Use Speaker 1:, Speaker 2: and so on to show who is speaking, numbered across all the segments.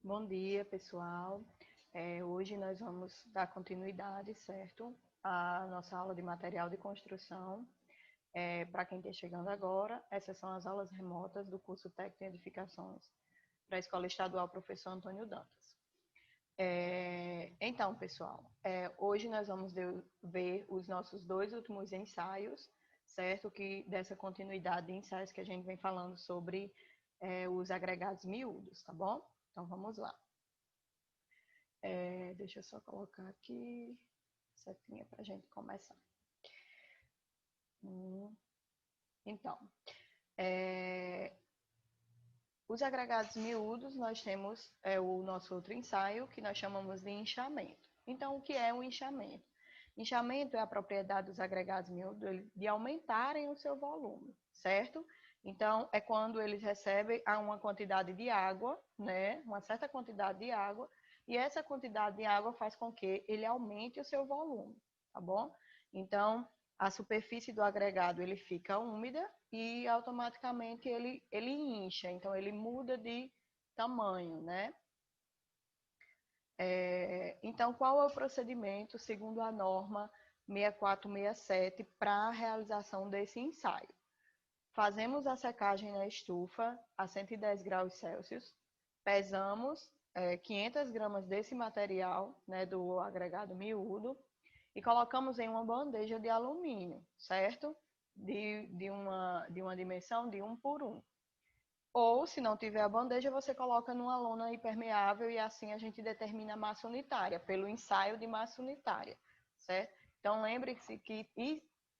Speaker 1: Bom dia, pessoal. Hoje nós vamos dar continuidade, certo? À nossa aula de material de construção. Para quem está chegando agora, essas são as aulas remotas do curso Técnico em Edificações para a Escola Estadual Professor Antônio Dantas. Então, pessoal, hoje nós vamos ver os nossos dois últimos ensaios, certo? Que dessa continuidade de ensaios que a gente vem falando sobre os agregados miúdos, tá bom? Então, vamos lá. Deixa eu só colocar aqui setinha para a gente começar. Então, os agregados miúdos, nós temos o nosso outro ensaio, que nós chamamos de inchamento. Então, o que é o inchamento? Inchamento é a propriedade dos agregados miúdos de aumentarem o seu volume, certo? Então, é quando eles recebem uma quantidade de água, né? Uma certa quantidade de água, e essa quantidade de água faz com que ele aumente o seu volume, tá bom? Então, a superfície do agregado ele fica úmida e automaticamente ele incha, então ele muda de tamanho, né? Então, qual é o procedimento segundo a norma 6467 para a realização desse ensaio? Fazemos a secagem na estufa a 110 graus Celsius, pesamos 500 gramas desse material, né, do agregado miúdo, e colocamos em uma bandeja de alumínio, certo? De uma dimensão de 1 por 1. Ou, se não tiver a bandeja, você coloca numa lona impermeável e assim a gente determina a massa unitária, pelo ensaio de massa unitária, certo? Então, lembre-se que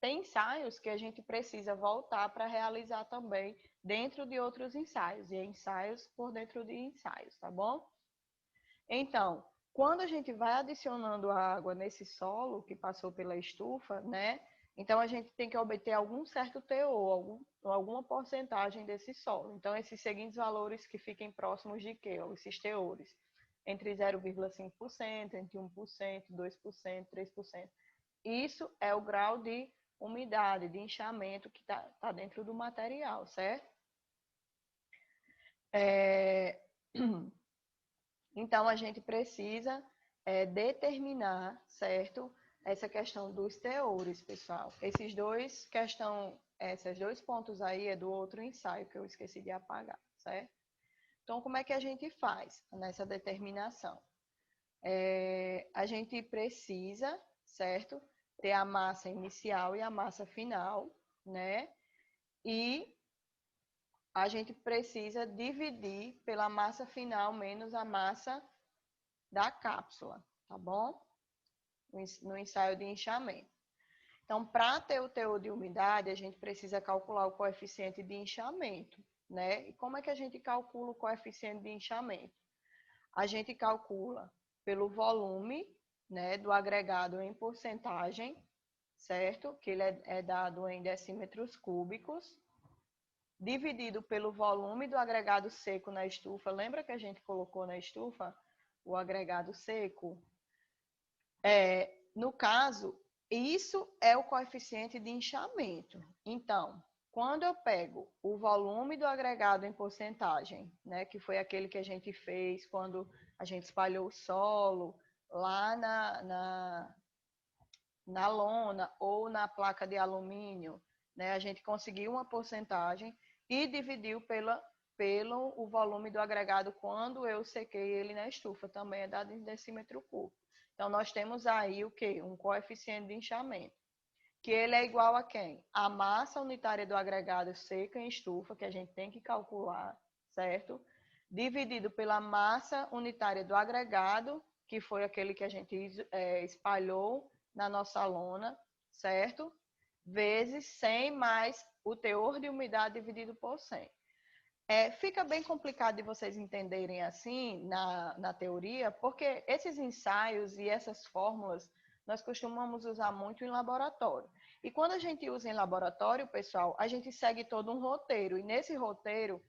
Speaker 1: tem ensaios que a gente precisa voltar para realizar também dentro de outros ensaios, e ensaios por dentro de ensaios, tá bom? Então, quando a gente vai adicionando água nesse solo que passou pela estufa, né? Então, a gente tem que obter algum certo teor, alguma porcentagem desse solo. Então, esses seguintes valores que fiquem próximos de quê? Esses teores. Entre 0,5%, entre 1%, 2%, 3%. Isso é o grau de umidade, de inchamento que está dentro do material, certo? Então, a gente precisa determinar, certo? Essa questão dos teores, pessoal. Esses dois pontos aí é do outro ensaio que eu esqueci de apagar, certo? Então, como é que a gente faz nessa determinação? A gente precisa, certo? Ter a massa inicial e a massa final, né? E a gente precisa dividir pela massa final menos a massa da cápsula, tá bom? No ensaio de inchamento. Então, para ter o teor de umidade, a gente precisa calcular o coeficiente de inchamento, né? E como é que a gente calcula o coeficiente de inchamento? A gente calcula pelo volume, né, do agregado em porcentagem, certo? Que ele é dado em decímetros cúbicos, dividido pelo volume do agregado seco na estufa. Lembra que a gente colocou na estufa o agregado seco? No caso, isso é o coeficiente de inchamento. Então, quando eu pego o volume do agregado em porcentagem, né, que foi aquele que a gente fez quando a gente espalhou o solo lá na lona ou na placa de alumínio, né, a gente conseguiu uma porcentagem e dividiu pelo o volume do agregado quando eu sequei ele na estufa, também é dado em decímetro cúbico. Então, nós temos aí o quê? Um coeficiente de inchamento, que ele é igual a quem? A massa unitária do agregado seco em estufa, que a gente tem que calcular, certo? Dividido pela massa unitária do agregado, que foi aquele que a gente espalhou na nossa lona, certo? Vezes 100 mais o teor de umidade dividido por 100. Fica bem complicado de vocês entenderem assim na teoria, porque esses ensaios e essas fórmulas nós costumamos usar muito em laboratório. E quando a gente usa em laboratório, pessoal, a gente segue todo um roteiro. E nesse roteiro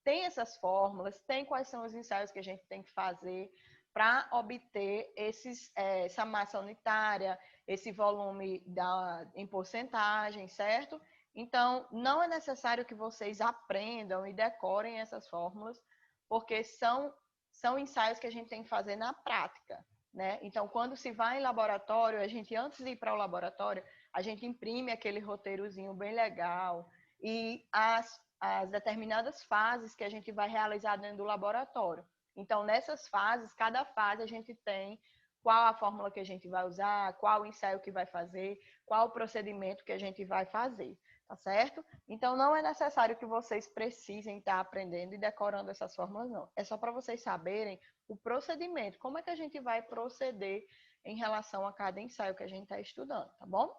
Speaker 1: tem essas fórmulas, tem quais são os ensaios que a gente tem que fazer para obter essa massa unitária, esse volume em porcentagem, certo? Então, não é necessário que vocês aprendam e decorem essas fórmulas, porque são ensaios que a gente tem que fazer na prática, né? Então, quando se vai em laboratório, a gente, antes de ir para o laboratório, a gente imprime aquele roteirozinho bem legal e as determinadas fases que a gente vai realizar dentro do laboratório. Então, nessas fases, cada fase a gente tem qual a fórmula que a gente vai usar, qual o ensaio que vai fazer, qual o procedimento que a gente vai fazer, tá certo? Então, não é necessário que vocês precisem estar aprendendo e decorando essas fórmulas, não. É só para vocês saberem o procedimento, como é que a gente vai proceder em relação a cada ensaio que a gente está estudando, tá bom?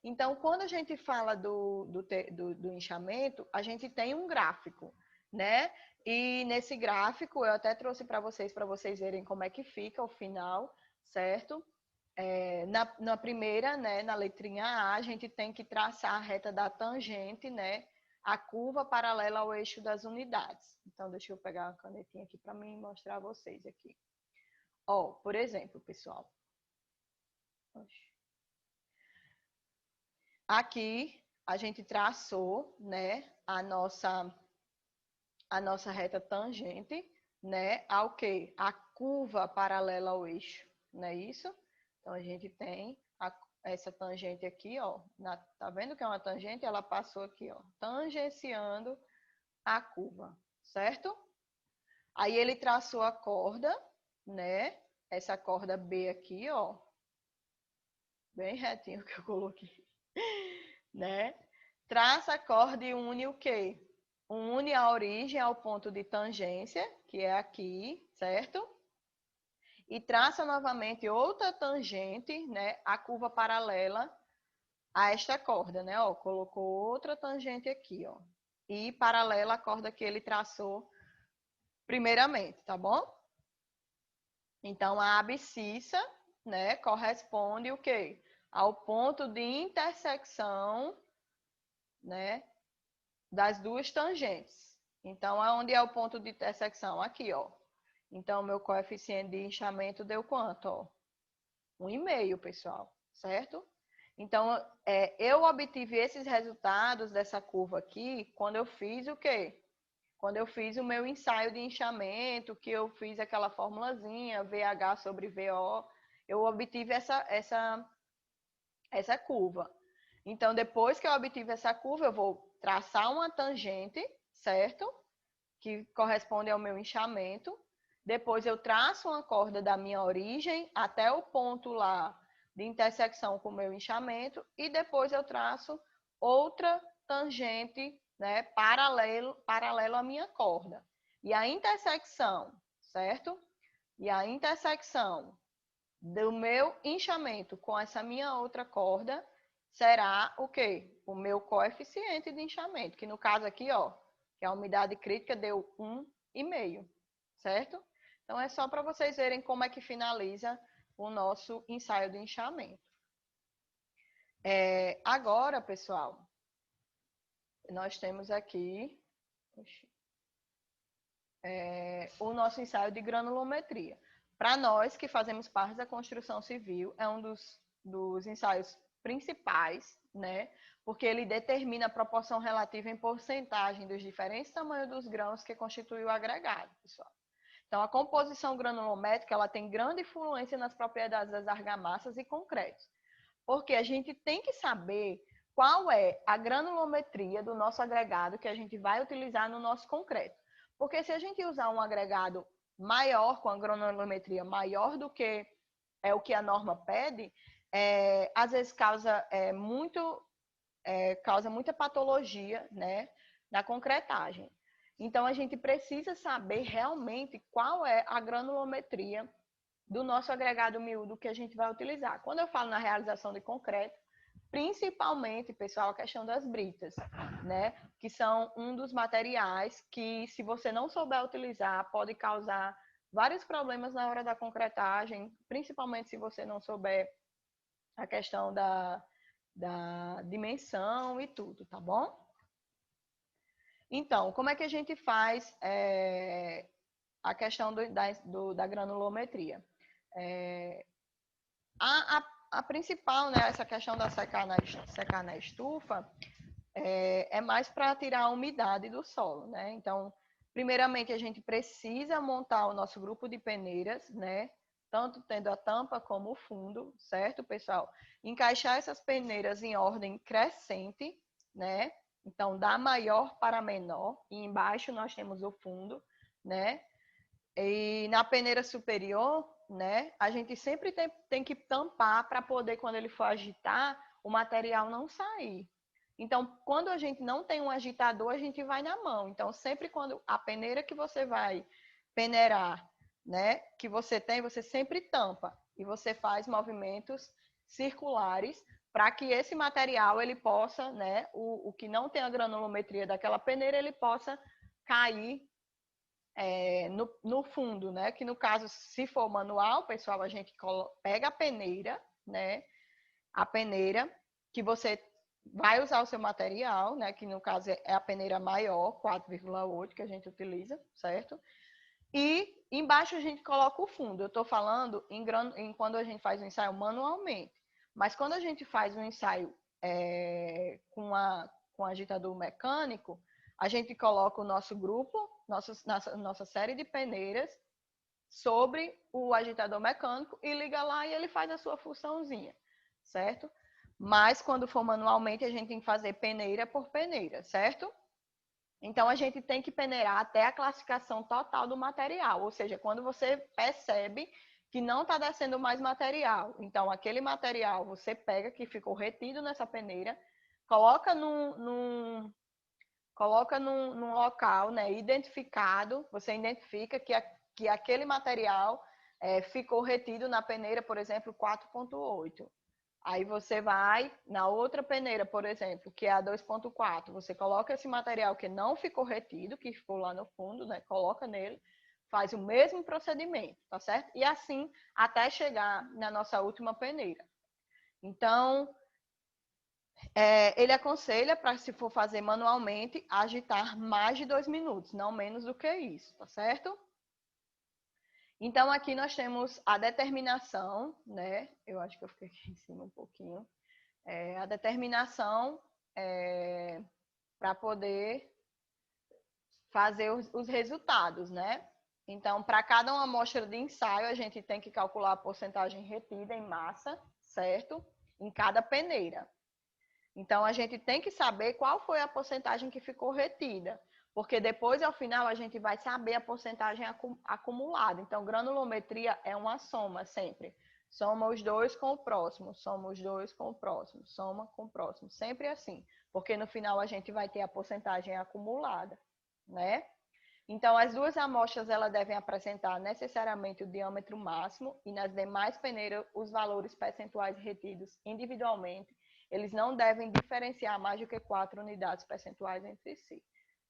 Speaker 1: Então, quando a gente fala do inchamento, a gente tem um gráfico, né? E nesse gráfico, eu até trouxe para vocês verem como é que fica o final, certo? Na primeira, né, na letrinha A, a gente tem que traçar a reta da tangente, né? A curva paralela ao eixo das unidades. Então, deixa eu pegar a canetinha aqui para mim mostrar a vocês aqui. Ó, por exemplo, pessoal. Aqui a gente traçou, né, a nossa reta tangente, né, ao quê? A curva paralela ao eixo, não é isso? Então a gente tem essa tangente aqui, ó, tá vendo que é uma tangente? Ela passou aqui, ó, tangenciando a curva, certo? Aí ele traçou a corda, né? Essa corda B aqui, ó, bem retinho que eu coloquei, né? Traça a corda e une o quê? Une a origem ao ponto de tangência, que é aqui, certo? E traça novamente outra tangente, né? A curva paralela a esta corda, né? Ó, colocou outra tangente aqui, ó. E paralela à corda que ele traçou primeiramente, tá bom? Então, a abscissa, né, corresponde o quê? Ao ponto de intersecção, né, das duas tangentes. Então, aonde é o ponto de intersecção? Aqui, ó. Então, meu coeficiente de inchamento deu quanto, ó? 1,5, pessoal, certo? Então, eu obtive esses resultados dessa curva aqui quando eu fiz o quê? Quando eu fiz o meu ensaio de inchamento, que eu fiz aquela formulazinha, VH sobre VO, eu obtive essa curva. Então, depois que eu obtive essa curva, eu vou traçar uma tangente, certo? Que corresponde ao meu inchamento. Depois eu traço uma corda da minha origem até o ponto lá de intersecção com o meu inchamento e depois eu traço outra tangente, né, paralelo à minha corda. E a intersecção, certo? E a intersecção do meu inchamento com essa minha outra corda será o quê? O meu coeficiente de inchamento, que no caso aqui, ó, que a umidade crítica deu 1,5, certo? Então, é só para vocês verem como é que finaliza o nosso ensaio de inchamento. Agora, pessoal, nós temos aqui o nosso ensaio de granulometria. Para nós que fazemos parte da construção civil, é um dos ensaios principais, né? Porque ele determina a proporção relativa em porcentagem dos diferentes tamanhos dos grãos que constituem o agregado, pessoal. Então, a composição granulométrica ela tem grande influência nas propriedades das argamassas e concretos, porque a gente tem que saber qual é a granulometria do nosso agregado que a gente vai utilizar no nosso concreto. Porque se a gente usar um agregado maior, com a granulometria maior do que o que a norma pede, às vezes causa muita patologia, né, na concretagem. Então, a gente precisa saber realmente qual é a granulometria do nosso agregado miúdo que a gente vai utilizar. Quando eu falo na realização de concreto, principalmente, pessoal, a questão das britas, né? Que são um dos materiais que, se você não souber utilizar, pode causar vários problemas na hora da concretagem, principalmente se você não souber a questão da dimensão e tudo, tá bom? Então, como é que a gente faz a questão da granulometria? A principal, né, essa questão da secar na estufa, é mais para tirar a umidade do solo, né? Então, Primeiramente, a gente precisa montar o nosso grupo de peneiras, né? Tanto tendo a tampa como o fundo, certo, pessoal? Encaixar essas peneiras em ordem crescente, né? Então, da maior para menor, e embaixo nós temos o fundo, né? E na peneira superior, né, a gente sempre tem que tampar para poder, quando ele for agitar, o material não sair. Então, quando a gente não tem um agitador, a gente vai na mão. Então, sempre quando a peneira que você vai peneirar, né, que você tem, você sempre tampa. E você faz movimentos circulares para que esse material ele possa, né, o que não tem a granulometria daquela peneira, ele possa cair no fundo, né? Que no caso, se for manual, pessoal, a gente pega a peneira, né? A peneira que você vai usar o seu material, né? Que no caso é a peneira maior, 4,8 que a gente utiliza, certo? E embaixo a gente coloca o fundo. Eu estou falando em quando a gente faz o ensaio manualmente. Mas quando a gente faz um ensaio com agitador mecânico, a gente coloca o nosso grupo, nossa série de peneiras sobre o agitador mecânico e liga lá e ele faz a sua funçãozinha, certo? Mas quando for manualmente, a gente tem que fazer peneira por peneira, certo? Então, a gente tem que peneirar até a classificação total do material, ou seja, quando você percebe que não está descendo mais material. Então, aquele material você pega que ficou retido nessa peneira, coloca num local, né, identificado, você identifica que aquele material ficou retido na peneira, por exemplo, 4,8. Aí você vai na outra peneira, por exemplo, que é a 2,4. Você coloca esse material que não ficou retido, que ficou lá no fundo, né? Coloca nele, faz o mesmo procedimento, tá certo? E assim até chegar na nossa última peneira. Então, ele aconselha para, se for fazer manualmente, agitar mais de 2 minutos, não menos do que isso, tá certo? Então, aqui nós temos a determinação, né? Eu acho que eu fiquei aqui em cima um pouquinho. A determinação para poder fazer os resultados, né? Então, para cada uma amostra de ensaio, a gente tem que calcular a porcentagem retida em massa, certo? Em cada peneira. Então, a gente tem que saber qual foi a porcentagem que ficou retida, porque depois, ao final, a gente vai saber a porcentagem acumulada. Então, granulometria é uma soma sempre. Soma os dois com o próximo, soma os dois com o próximo, soma com o próximo. Sempre assim, porque no final a gente vai ter a porcentagem acumulada, né? Então, as duas amostras elas devem apresentar necessariamente o diâmetro máximo e nas demais peneiras os valores percentuais retidos individualmente. Eles não devem diferenciar mais do que 4 unidades percentuais entre si,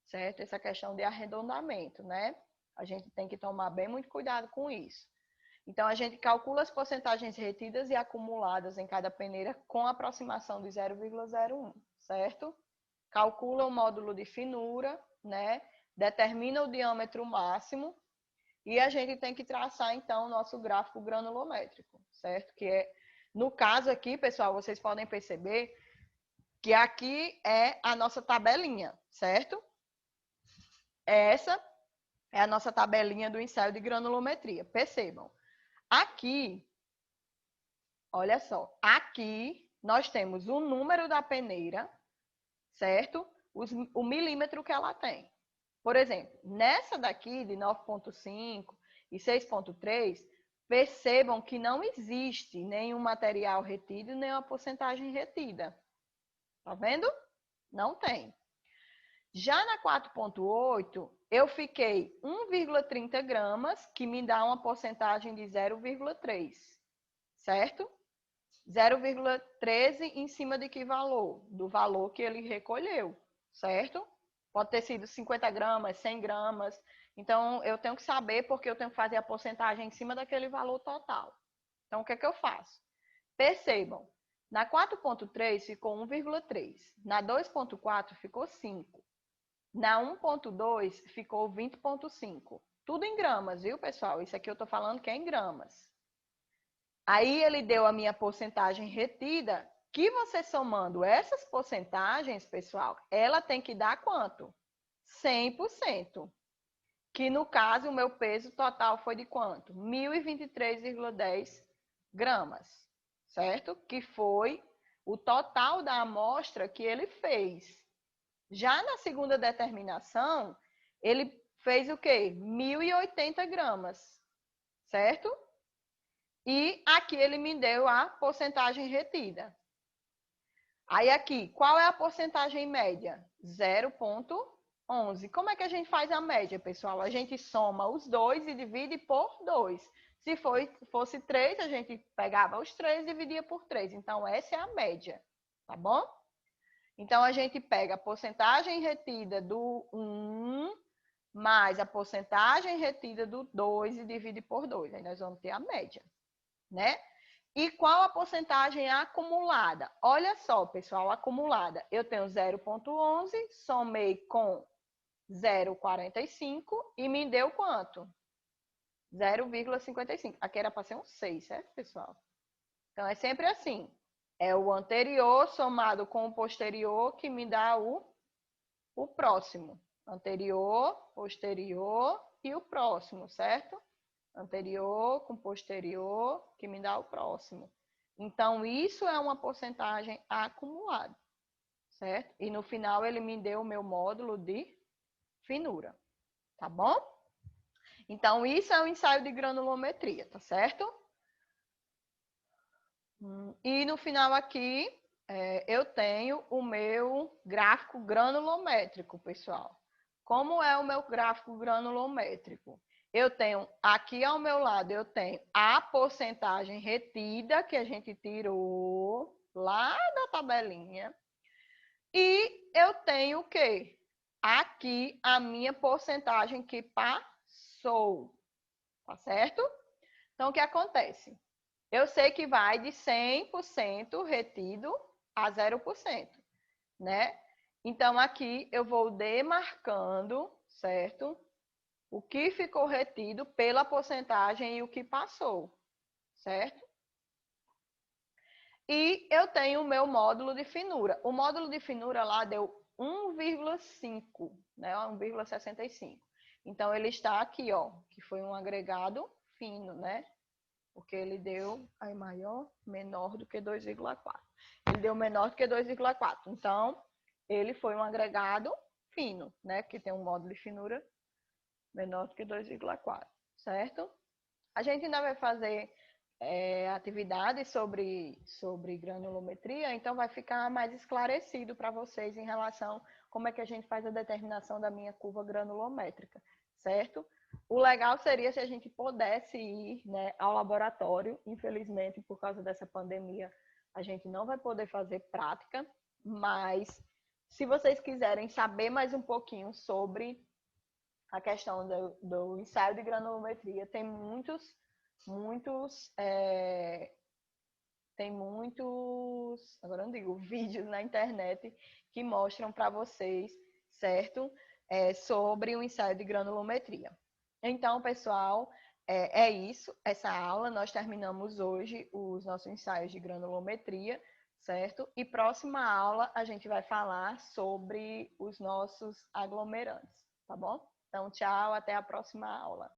Speaker 1: certo? Essa questão de arredondamento, né? A gente tem que tomar bem muito cuidado com isso. Então, a gente calcula as porcentagens retidas e acumuladas em cada peneira com aproximação de 0,01, certo? Calcula o módulo de finura, né? Determina o diâmetro máximo e a gente tem que traçar, então, o nosso gráfico granulométrico, certo? Que é, no caso aqui, pessoal, vocês podem perceber que aqui é a nossa tabelinha, certo? Essa é a nossa tabelinha do ensaio de granulometria. Percebam, aqui, olha só, aqui nós temos o número da peneira, certo? O milímetro que ela tem. Por exemplo, nessa daqui de 9,5 e 6,3, percebam que não existe nenhum material retido, nem uma porcentagem retida. Tá vendo? Não tem. Já na 4,8, eu fiquei 1,30 gramas, que me dá uma porcentagem de 0,3, certo? 0,13 em cima de que valor? Do valor que ele recolheu, certo? Pode ter sido 50 gramas, 100 gramas. Então, eu tenho que saber porque eu tenho que fazer a porcentagem em cima daquele valor total. Então, o que é que eu faço? Percebam, na 4,3 ficou 1,3. Na 2,4 ficou 5. Na 1,2 ficou 20,5. Tudo em gramas, viu, pessoal? Isso aqui eu estou falando que é em gramas. Aí ele deu a minha porcentagem retida, que você somando essas porcentagens, pessoal, ela tem que dar quanto? 100%. que no caso o meu peso total foi de quanto? 1.023,10 gramas, certo? Que foi o total da amostra que ele fez. Já na segunda determinação, ele fez o quê? 1.080 gramas, certo? E aqui ele me deu a porcentagem retida. Aí aqui, qual é a porcentagem média? 0,11. Como é que a gente faz a média, pessoal? A gente soma os dois e divide por 2. Se fosse 3, a gente pegava os 3 e dividia por 3. Então, essa é a média, tá bom? Então, a gente pega a porcentagem retida do 1 mais a porcentagem retida do 2 e divide por 2. Aí nós vamos ter a média, né? E qual a porcentagem acumulada? Olha só, pessoal, acumulada. Eu tenho 0,11, somei com 0,45 e me deu quanto? 0,55. Aqui era para ser um 6, certo, pessoal? Então, é sempre assim. É o anterior somado com o posterior que me dá o próximo. Anterior, posterior e o próximo, certo? Anterior com posterior, que me dá o próximo. Então, isso é uma porcentagem acumulada, certo? E no final ele me deu o meu módulo de finura, tá bom? Então, isso é um ensaio de granulometria, tá certo? E no final aqui, eu tenho o meu gráfico granulométrico, pessoal. Como é o meu gráfico granulométrico? Eu tenho, aqui ao meu lado, eu tenho a porcentagem retida que a gente tirou lá da tabelinha. E eu tenho o quê? Aqui a minha porcentagem que passou, tá certo? Então, o que acontece? Eu sei que vai de 100% retido a 0%, né? Então, aqui eu vou demarcando, certo? O que ficou retido pela porcentagem e o que passou, certo? E eu tenho o meu módulo de finura. O módulo de finura lá deu 1,5, né? 1,65. Então, ele está aqui, ó, que foi um agregado fino, né? Porque ele deu aí maior, menor do que 2,4. Ele deu menor do que 2,4. Então, ele foi um agregado fino, né? Que tem um módulo de finura menor do que 2,4, certo? A gente ainda vai fazer atividades sobre granulometria, então vai ficar mais esclarecido para vocês em relação como é que a gente faz a determinação da minha curva granulométrica, certo? O legal seria se a gente pudesse ir, né, ao laboratório. Infelizmente, por causa dessa pandemia, a gente não vai poder fazer prática, mas se vocês quiserem saber mais um pouquinho sobre a questão do ensaio de granulometria, tem muitos, agora não digo, vídeos na internet que mostram para vocês, certo? Sobre o ensaio de granulometria. Então, pessoal, é isso, essa aula. Nós terminamos hoje os nossos ensaios de granulometria, certo? E próxima aula a gente vai falar sobre os nossos aglomerantes, tá bom? Então, tchau, até a próxima aula.